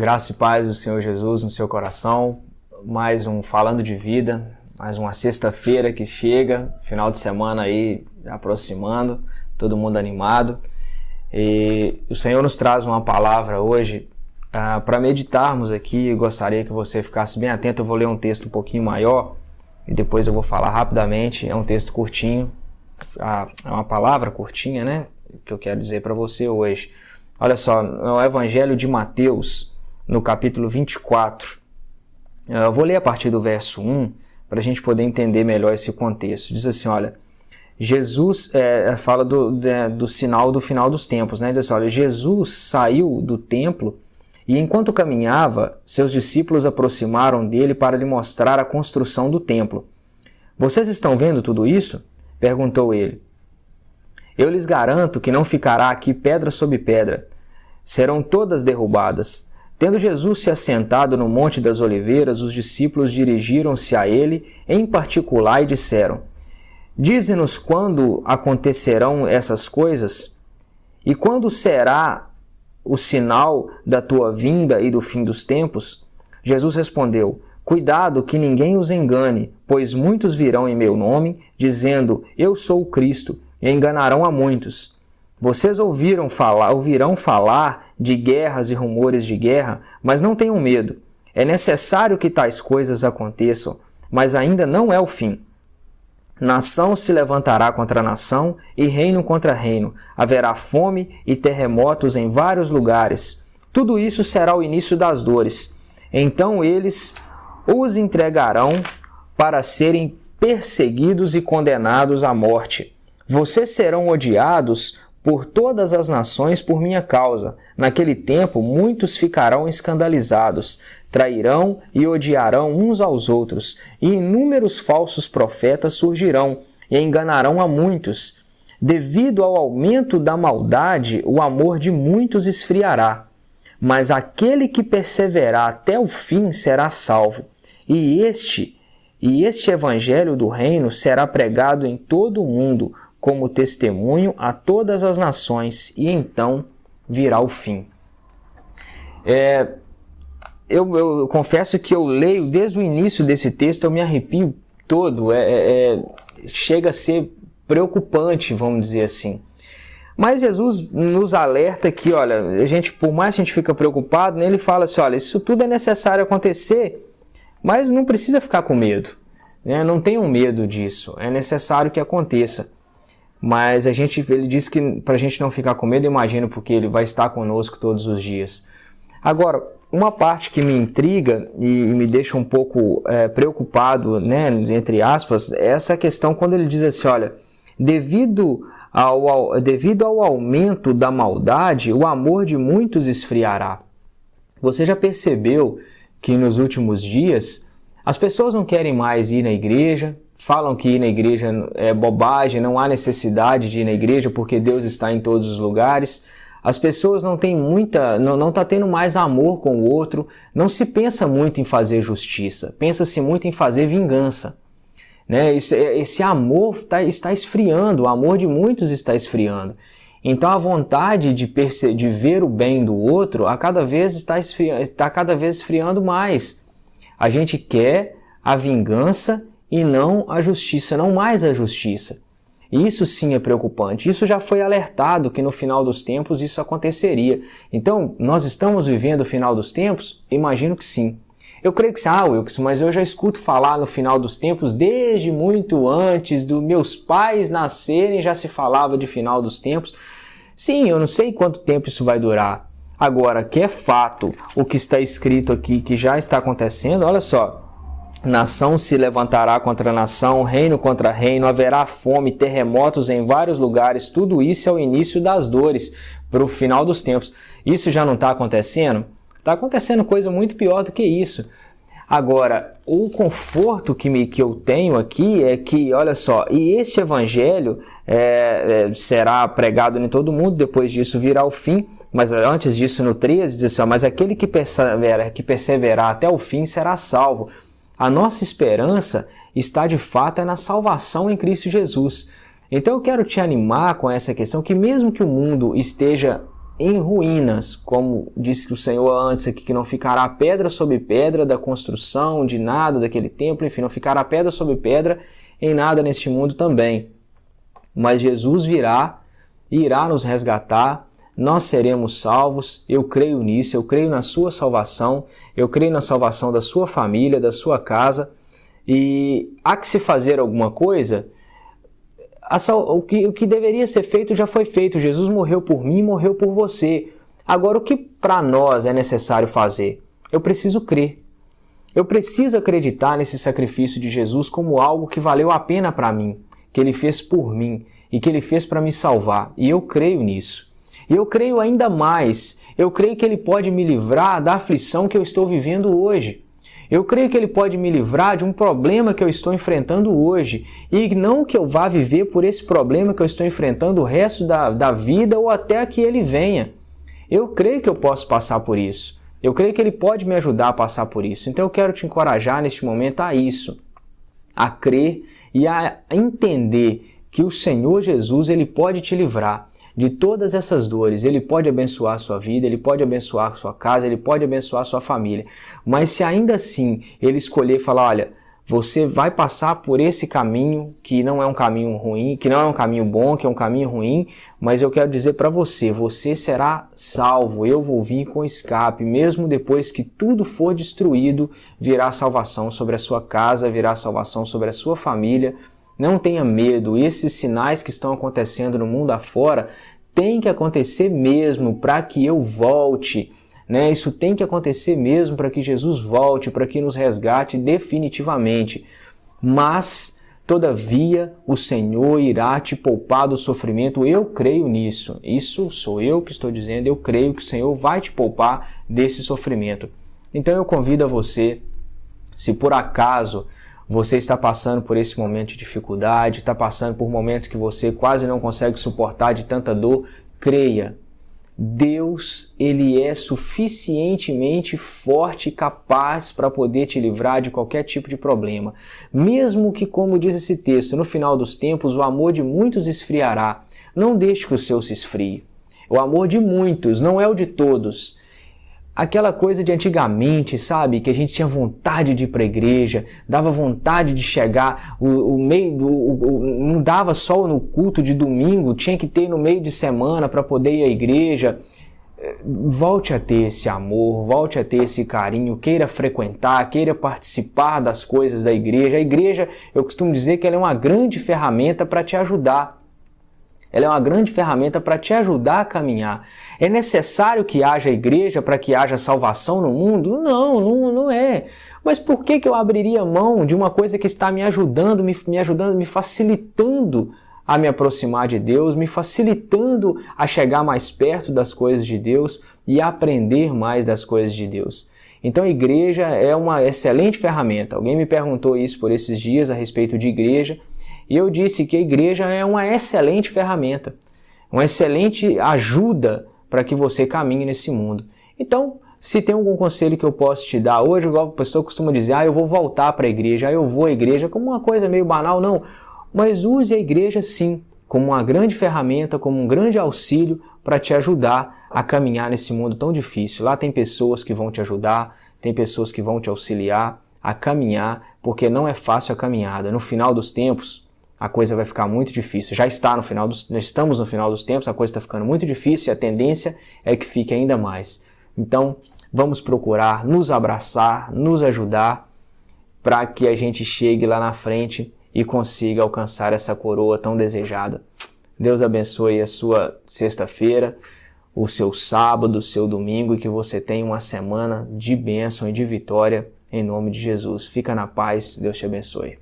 Graça e paz do Senhor Jesus no seu coração. Mais um Falando de Vida, mais uma sexta-feira que chega, final de semana aí aproximando, todo mundo animado. E o Senhor nos traz uma palavra hoje para meditarmos aqui. Eu gostaria que você ficasse bem atento. Eu vou ler um texto um pouquinho maior e depois eu vou falar rapidamente. É um texto curtinho, é uma palavra curtinha, né? Que eu quero dizer para você hoje. Olha só, no Evangelho de Mateus, no capítulo 24, eu vou ler a partir do verso 1, para a gente poder entender melhor esse contexto. Diz assim, olha, Jesus fala do sinal do final dos tempos, né? Diz assim, olha, Jesus saiu do templo e enquanto caminhava, seus discípulos aproximaram dele para lhe mostrar a construção do templo. Vocês estão vendo tudo isso? Perguntou ele. Eu lhes garanto que não ficará aqui pedra sobre pedra. Serão todas derrubadas. Tendo Jesus se assentado no Monte das Oliveiras, os discípulos dirigiram-se a ele em particular e disseram: Dize-nos quando acontecerão essas coisas? E quando será o sinal da tua vinda e do fim dos tempos? Jesus respondeu: Cuidado que ninguém os engane, pois muitos virão em meu nome, dizendo: Eu sou o Cristo, e enganarão a muitos. Vocês ouvirão falar de guerras e rumores de guerra, mas não tenham medo. É necessário que tais coisas aconteçam, mas ainda não é o fim. Nação se levantará contra nação e reino contra reino. Haverá fome e terremotos em vários lugares. Tudo isso será o início das dores. Então eles os entregarão para serem perseguidos e condenados à morte. Vocês serão odiados por todas as nações por minha causa. Naquele tempo, muitos ficarão escandalizados, trairão e odiarão uns aos outros, e inúmeros falsos profetas surgirão e enganarão a muitos. Devido ao aumento da maldade, o amor de muitos esfriará. Mas aquele que perseverar até o fim será salvo. E este evangelho do reino será pregado em todo o mundo, como testemunho a todas as nações, e então virá o fim. Eu confesso que eu leio desde o início desse texto, eu me arrepio todo, chega a ser preocupante, vamos dizer assim. Mas Jesus nos alerta que, olha, por mais que a gente fica preocupado, né, ele fala assim, olha, isso tudo é necessário acontecer, mas não precisa ficar com medo, né? Não tenham medo disso, é necessário que aconteça. Mas ele diz que para a gente não ficar com medo, eu imagino, porque ele vai estar conosco todos os dias. Agora, uma parte que me intriga e me deixa um pouco preocupado, né, entre aspas, é essa questão quando ele diz assim, olha, devido ao aumento da maldade, o amor de muitos esfriará. Você já percebeu que nos últimos dias as pessoas não querem mais ir na igreja, falam que ir na igreja é bobagem, não há necessidade de ir na igreja porque Deus está em todos os lugares. As pessoas não tá tendo mais amor com o outro, não se pensa muito em fazer justiça, pensa-se muito em fazer vingança. Né? Esse amor está esfriando, o amor de muitos está esfriando. Então a vontade de ver o bem do outro está cada vez esfriando mais. A gente quer a vingança e não a justiça, não mais a justiça. Isso sim é preocupante. Isso já foi alertado que no final dos tempos isso aconteceria. Então, nós estamos vivendo o final dos tempos? Imagino que sim. Eu creio que sim, Wilkson, mas eu já escuto falar no final dos tempos desde muito antes dos meus pais nascerem, já se falava de final dos tempos. Sim, eu não sei quanto tempo isso vai durar. Agora, que é fato, o que está escrito aqui, que já está acontecendo, olha só. Nação se levantará contra nação, reino contra reino, haverá fome, terremotos em vários lugares. Tudo isso é o início das dores para o final dos tempos. Isso já não está acontecendo? Está acontecendo coisa muito pior do que isso. Agora, o conforto que eu tenho aqui é que, olha só, e este evangelho será pregado em todo mundo, depois disso virá o fim, mas antes disso no 13 diz assim, mas aquele que perseverar até o fim será salvo. A nossa esperança está de fato na salvação em Cristo Jesus. Então eu quero te animar com essa questão que mesmo que o mundo esteja em ruínas, como disse o Senhor antes aqui, que não ficará pedra sobre pedra da construção, de nada daquele templo, enfim, não ficará pedra sobre pedra em nada neste mundo também. Mas Jesus virá e irá nos resgatar, nós seremos salvos, eu creio nisso, eu creio na sua salvação, eu creio na salvação da sua família, da sua casa, e há que se fazer alguma coisa. O que deveria ser feito já foi feito. Jesus morreu por mim, morreu por você. Agora, o que para nós é necessário fazer? Eu preciso crer. Eu preciso acreditar nesse sacrifício de Jesus como algo que valeu a pena para mim, que Ele fez por mim e que Ele fez para me salvar. E eu creio nisso. E eu creio ainda mais. Eu creio que Ele pode me livrar da aflição que eu estou vivendo hoje. Eu creio que Ele pode me livrar de um problema que eu estou enfrentando hoje e não que eu vá viver por esse problema que eu estou enfrentando o resto da vida ou até que ele venha. Eu creio que eu posso passar por isso. Eu creio que Ele pode me ajudar a passar por isso. Então eu quero te encorajar neste momento a isso, a crer e a entender que o Senhor Jesus, Ele pode te livrar de todas essas dores. Ele pode abençoar a sua vida, Ele pode abençoar a sua casa, Ele pode abençoar a sua família. Mas se ainda assim Ele escolher falar, olha, você vai passar por esse caminho que não é um caminho ruim, que não é um caminho bom, que é um caminho ruim, mas eu quero dizer para você, você será salvo, eu vou vir com escape, mesmo depois que tudo for destruído, virá salvação sobre a sua casa, virá salvação sobre a sua família. Não tenha medo, esses sinais que estão acontecendo no mundo afora têm que acontecer mesmo para que eu volte, né? Isso tem que acontecer mesmo para que Jesus volte, para que nos resgate definitivamente. Mas, todavia, o Senhor irá te poupar do sofrimento, eu creio nisso. Isso sou eu que estou dizendo, eu creio que o Senhor vai te poupar desse sofrimento. Então eu convido a você, se por acaso você está passando por esse momento de dificuldade, está passando por momentos que você quase não consegue suportar de tanta dor, creia. Deus, Ele é suficientemente forte e capaz para poder te livrar de qualquer tipo de problema. Mesmo que, como diz esse texto, no final dos tempos o amor de muitos esfriará. Não deixe que o seu se esfrie. O amor de muitos, não é o de todos. Aquela coisa de antigamente, sabe? Que a gente tinha vontade de ir para a igreja, dava vontade de chegar, não dava só no culto de domingo, tinha que ter no meio de semana para poder ir à igreja. Volte a ter esse amor, volte a ter esse carinho, queira frequentar, queira participar das coisas da igreja. A igreja, eu costumo dizer que ela é uma grande ferramenta para te ajudar. Ela é uma grande ferramenta para te ajudar a caminhar. É necessário que haja igreja para que haja salvação no mundo? Não é. Mas por que eu abriria mão de uma coisa que está me ajudando, me facilitando a me aproximar de Deus, me facilitando a chegar mais perto das coisas de Deus e aprender mais das coisas de Deus? Então a igreja é uma excelente ferramenta. Alguém me perguntou isso por esses dias a respeito de igreja. E eu disse que a igreja é uma excelente ferramenta, uma excelente ajuda para que você caminhe nesse mundo. Então, se tem algum conselho que eu posso te dar hoje, igual o pastor costuma dizer, eu vou voltar para a igreja, eu vou à igreja, como uma coisa meio banal, não. Mas use a igreja sim, como uma grande ferramenta, como um grande auxílio para te ajudar a caminhar nesse mundo tão difícil. Lá tem pessoas que vão te ajudar, tem pessoas que vão te auxiliar a caminhar, porque não é fácil a caminhada. No final dos tempos, a coisa vai ficar muito difícil. Já estamos no final dos tempos, a coisa está ficando muito difícil e a tendência é que fique ainda mais. Então, vamos procurar nos abraçar, nos ajudar, para que a gente chegue lá na frente e consiga alcançar essa coroa tão desejada. Deus abençoe a sua sexta-feira, o seu sábado, o seu domingo, e que você tenha uma semana de bênção e de vitória em nome de Jesus. Fica na paz, Deus te abençoe.